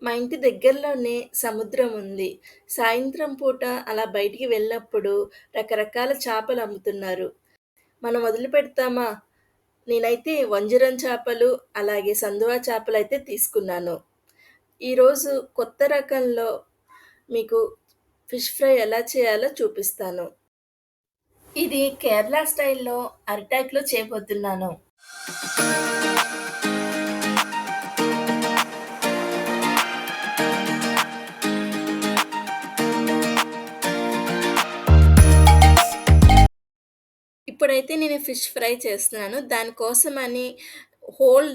మా ఇంటి దగ్గరలోనే సముద్రం ఉంది. సాయంత్రం పూట అలా బయటికి వెళ్ళినప్పుడు రకరకాల చేపలు అమ్ముతున్నారు. మనం వదిలిపెడతామా? నేనైతే వంజరం చేపలు, అలాగే సందువా చేపలైతే తీసుకున్నాను. ఈరోజు కొత్త రకంలో మీకు ఫిష్ ఫ్రై ఎలా చేయాలో చూపిస్తాను. ఇది కేరళ స్టైల్‌లో అరిటాకులో చేయబోతున్నాను. ఇప్పుడైతే నేను ఫిష్ ఫ్రై చేస్తున్నాను. దానికోసమని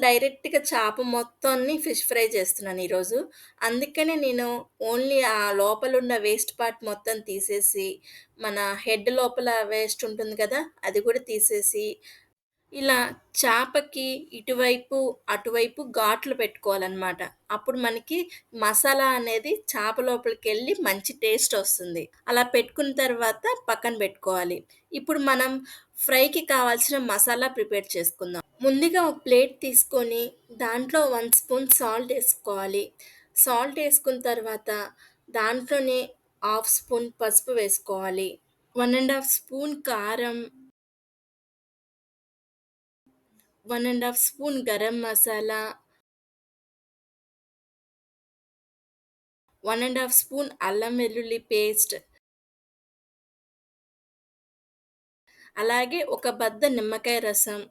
డైరెక్ట్‌గా చేప మొత్తాన్ని ఫిష్ ఫ్రై చేస్తున్నాను ఈరోజు. అందుకనే నేను ఓన్లీ ఆ లోపలున్న వేస్ట్ పార్ట్ మొత్తం తీసేసి, మన హెడ్ లోపల వేస్ట్ ఉంటుంది కదా! అది కూడా తీసేసి, ఇలా చాపకి ఇటువైపు, అటువైపు ఘాట్లు పెట్టుకోవాలనమాట. అప్పుడు మనకి మసాలా అనేది చాప లోపలికెళ్ళి మంచి టేస్టొస్తుంది. అలా పెట్టుకున్న తర్వాత పక్కన పెట్టుకోవాలి. ఇప్పుడు మనం ఫ్రైకి కావాల్సిన మసాలా ప్రిపేర్ చేసుకుందాం. ముందుగా ఒక ప్లేట్ తీసుకొని దాంట్లో 1 స్పూన్ సాల్ట్ ఏసుకోవాలి. సాల్ట్ ఏసుకున్న తర్వాత దాంట్లోనే హాఫ్ స్పూన్ పసుపు వేసుకోవాలి. 1 ½ స్పూన్ కారం, 1 ½ స్పూన్ గరం మసాలా, 1 ½ స్పూన్ అల్లం వెల్లుల్లి పేస్ట్, అలాగే ఒక బద్ద నిమ్మకాయ రసం.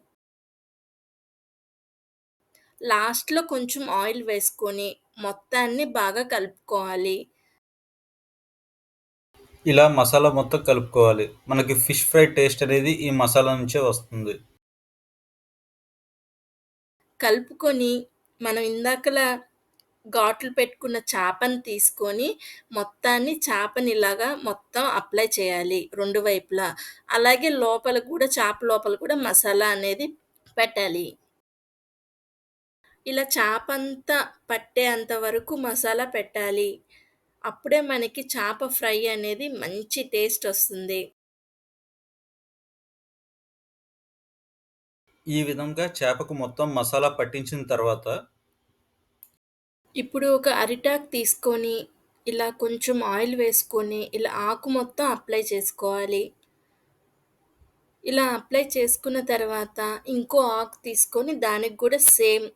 లాస్ట్‌లో కొంచెం ఆయిల్ వేసుకొని మొత్తాన్ని బాగా కలుపుకోవాలి. ఇలా మసాలా మొత్తం కలుపుకోవాలి. మనకి ఫిష్ ఫ్రై టేస్ట్ అనేది ఈ మసాలా నుంచే వస్తుంది. కలుపుకొని మనం ఇందాకలా ఘాట్లు పెట్టుకున్న చేపని తీసుకొని చేపని ఇలాగా మొత్తం అప్లై చేయాలి 2 వైపులా. అలాగే లోపల కూడా చేప లోపల కూడా మసాలా అనేది పెట్టాలి. ఇలా చేపంతా పట్టేంత వరకు మసాలా పెట్టాలి. అప్పుడే మనకి చేప ఫ్రై అనేది మంచి టేస్ట్ వస్తుంది. ఈ విధంగా చేపకు మొత్తం మసాలా పట్టించిన తర్వాత ఇప్పుడు ఒక అరిటాకు తీసుకొని, ఇలా కొంచెం ఆయిల్ వేసుకొని, ఇలా ఆకు మొత్తం అప్లై చేసుకోవాలి. ఇలా అప్లై చేసుకున్న తర్వాత ఇంకో ఆకు తీసుకొని దానికి గూడా సేమ్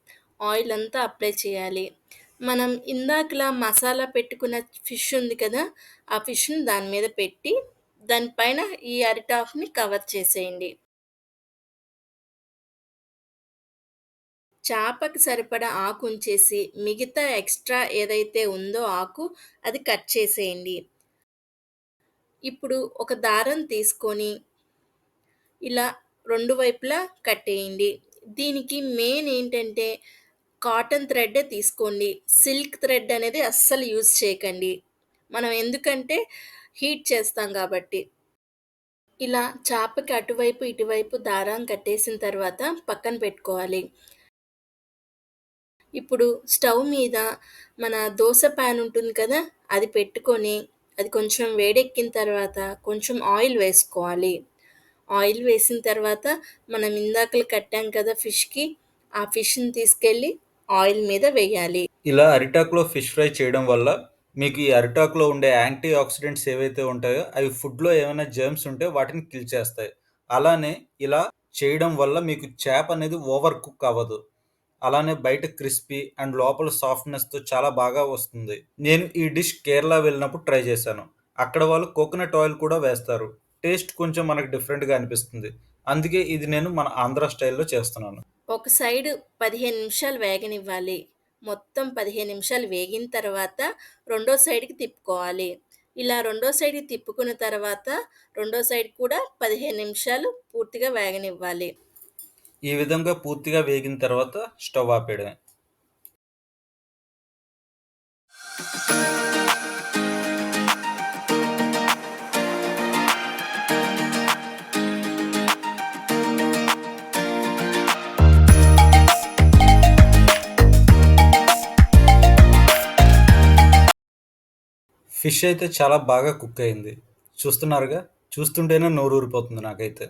ఆయిల్ అంతా అప్లై చేయాలి. మనం ఇందాకలా మసాలా పెట్టుకున్న ఫిష్ ఉంది కదా! ఆ ఫిష్‌ని దాని మీద పెట్టి, దాని పైన ఈ అరిటాకుని కవర్ చేసేయండి. చేపకి సరిపడా ఆకు ఉంచేసి, మిగతా ఎక్స్‌ట్రా ఏదైతే ఉందో ఆకు అది కట్ చేసేయండి. ఇప్పుడు ఒక దారం తీసుకొని ఇలా 2 వైపులా కట్టేయండి. దీనికి మెయిన్ ఏంటంటే కాటన్ థ్రెడ్డే తీసుకోండి. సిల్క్ థ్రెడ్ అనేది అస్సలు యూజ్ చేయకండి. మనం ఎందుకంటే హీట్ చేస్తాం కాబట్టి. ఇలా చాపకి అటువైపు, ఇటువైపు దారం కట్టేసిన తర్వాత పక్కన పెట్టుకోవాలి. ఇప్పుడు స్టవ్ మీద మన దోస పాన్ ఉంటుంది కదా! అది పెట్టుకొని, అది కొంచెం వేడెక్కిన తర్వాత కొంచెం ఆయిల్ వేసుకోవాలి. ఆయిల్ వేసిన తర్వాత మనం ఇందాకల కట్టాం కదా ఫిష్‌కి, ఆ ఫిష్‌ని తీసుకెళ్ళి ఆయిల్ మీద వేయాలి. ఇలా అరిటాకులో ఫిష్ ఫ్రై చేయడం వల్ల మీకు ఈ అరిటాకులో ఉండే యాంటీ ఆక్సిడెంట్స్ ఏవైతే ఉంటాయో అవి ఫుడ్‌లో ఏమైనా జెర్మ్స్ ఉంటే వాటిని కిల్ చేస్తాయి. అలానే ఇలా చేయడం వల్ల మీకు చేప అనేది ఓవర్ కుక్ అవ్వదు. అలానే బయట క్రిస్పీ అండ్ లోపల సాఫ్ట్‌నెస్‌తో చాలా బాగా వస్తుంది. నేను ఈ డిష్ కేరళ వెళ్ళినప్పుడు ట్రై చేశాను. అక్కడ వాళ్ళు కోకోనట్ ఆయిల్ కూడా వేస్తారు. టేస్ట్ కొంచెం మనకు డిఫరెంట్‌గా అనిపిస్తుంది. అందుకే ఇది నేను మన ఆంధ్ర స్టైల్‌లో చేస్తున్నాను. ఒక సైడు 15 నిమిషాలు వేగనివ్వాలి. మొత్తం 15 నిమిషాలు వేగిన తర్వాత రెండో సైడ్‌కి తిప్పుకోవాలి. ఇలా రెండో సైడ్‌కి తిప్పుకున్న తర్వాత రెండో సైడ్ కూడా 15 నిమిషాలు పూర్తిగా వేగనివ్వాలి. ఈ విధంగా పూర్తిగా వేగిన తర్వాత స్టవ్ ఆపేయడమే. ఫిష్ అయితే చాలా బాగా కుక్ అయింది. చూస్తున్నారుగా? చూస్తుంటేనే నోరూరిపోతుంది నాకైతే.